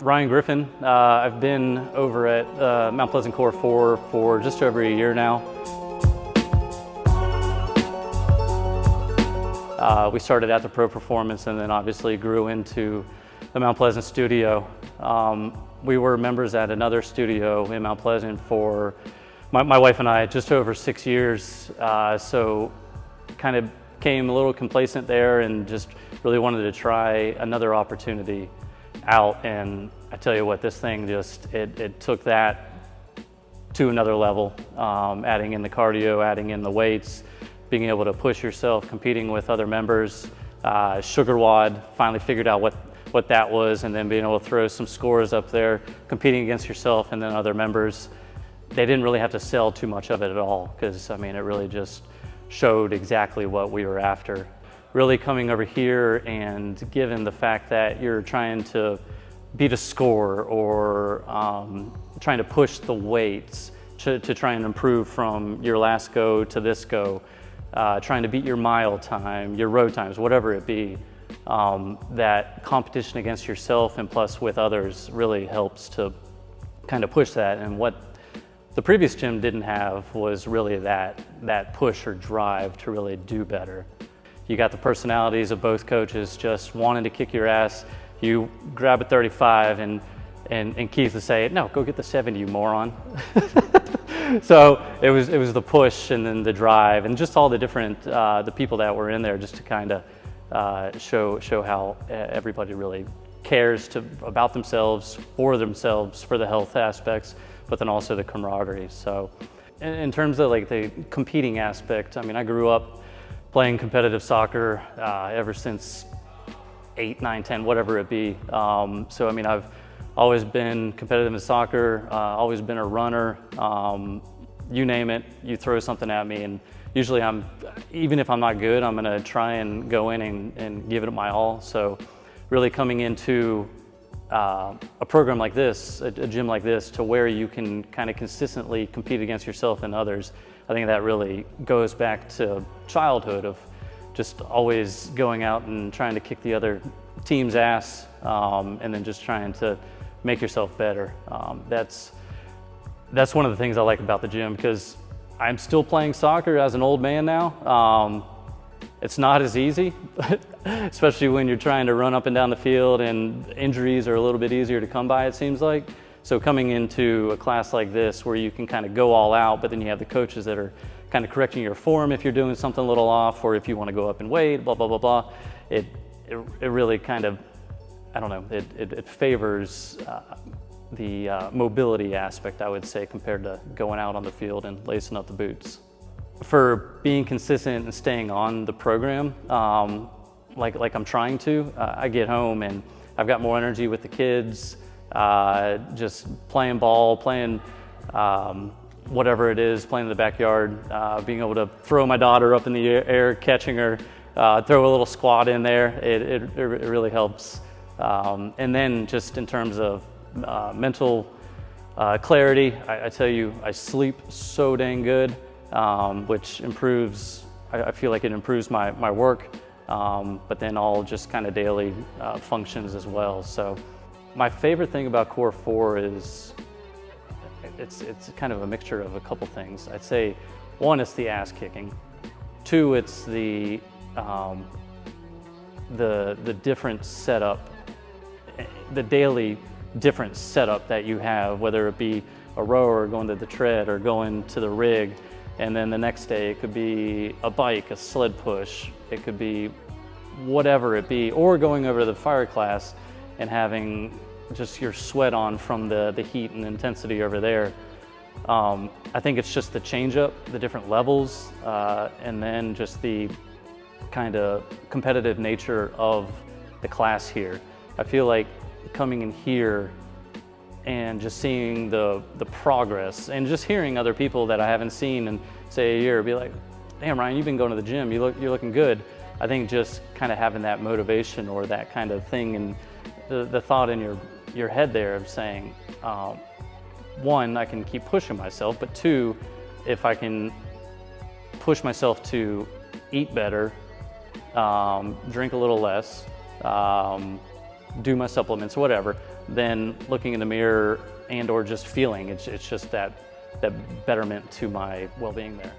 Ryan Griffin. I've been over at Mount Pleasant KOR4 for just over a year now. We started at the Pro Performance and then obviously grew into the Mount Pleasant studio. We were members at another studio in Mount Pleasant for my wife and I just over 6 years. So kind of came a little complacent there and just really wanted to try another opportunity out. And I tell you what, this thing just, it took that to another level. Adding in the cardio, adding in the weights, being able to push yourself, competing with other members. Sugar WOD, finally figured out what that was, and then being able to throw some scores up there, competing against yourself and then other members. They didn't really have to sell too much of it at all, because I mean, it really just showed exactly what we were after. Really coming over here and given the fact that you're trying to beat a score or trying to push the weights to try and improve from your last go to this go, trying to beat your mile time, your road times, whatever it be, that competition against yourself and plus with others really helps to kind of push that. And what the previous gym didn't have was really that push or drive to really do better. You got the personalities of both coaches just wanting to kick your ass. You grab a 35 and Keith would say, "No, go get the 70, you moron." So it was the push and then the drive and just all the different the people that were in there, just to kind of show how everybody really cares about themselves, for the health aspects, but then also the camaraderie. So in terms of like the competing aspect, I mean, I grew up playing competitive soccer ever since 8, 9, 10, whatever it be. So I mean, I've always been competitive in soccer, always been a runner. You name it, you throw something at me, and usually even if I'm not good, I'm gonna try and go in and give it my all. So really coming into a program like this, a gym like this, to where you can kind of consistently compete against yourself and others, I think that really goes back to childhood of just always going out and trying to kick the other team's ass, and then just trying to make yourself better. That's one of the things I like about the gym, because I'm still playing soccer as an old man now. It's not as easy, especially when you're trying to run up and down the field, and injuries are a little bit easier to come by, it seems like. So coming into a class like this where you can kind of go all out, but then you have the coaches that are kind of correcting your form if you're doing something a little off, or if you want to go up in weight, blah, blah, blah, blah. It really kind of, I don't know, it favors the mobility aspect, I would say, compared to going out on the field and lacing up the boots. For being consistent and staying on the program, like I'm trying to, I get home and I've got more energy with the kids, just playing ball, playing whatever it is, playing in the backyard, being able to throw my daughter up in the air, catching her, throw a little squat in there, it really helps. And then just in terms of mental clarity, I tell you, I sleep so dang good, which improves, I feel like it improves my work, but then all just kind of daily functions as well. So my favorite thing about KOR4 is it's kind of a mixture of a couple things. I'd say one, it's the ass kicking. Two, it's the different setup, the daily different setup that you have, whether it be a row or going to the tread or going to the rig. And then the next day it could be a bike, a sled push, it could be whatever it be, or going over to the fire class and having just your sweat on from the heat and intensity over there. I think it's just the change up, the different levels, and then just the kind of competitive nature of the class here. I feel like coming in here and just seeing the progress and just hearing other people that I haven't seen in, say, a year be like, "Damn, Ryan, you've been going to the gym, you're looking good." I think just kind of having that motivation or that kind of thing, and the thought in your head there of saying, one, I can keep pushing myself, but two, if I can push myself to eat better, drink a little less, do my supplements, whatever, than looking in the mirror and or just feeling. It's just that betterment to my well-being there.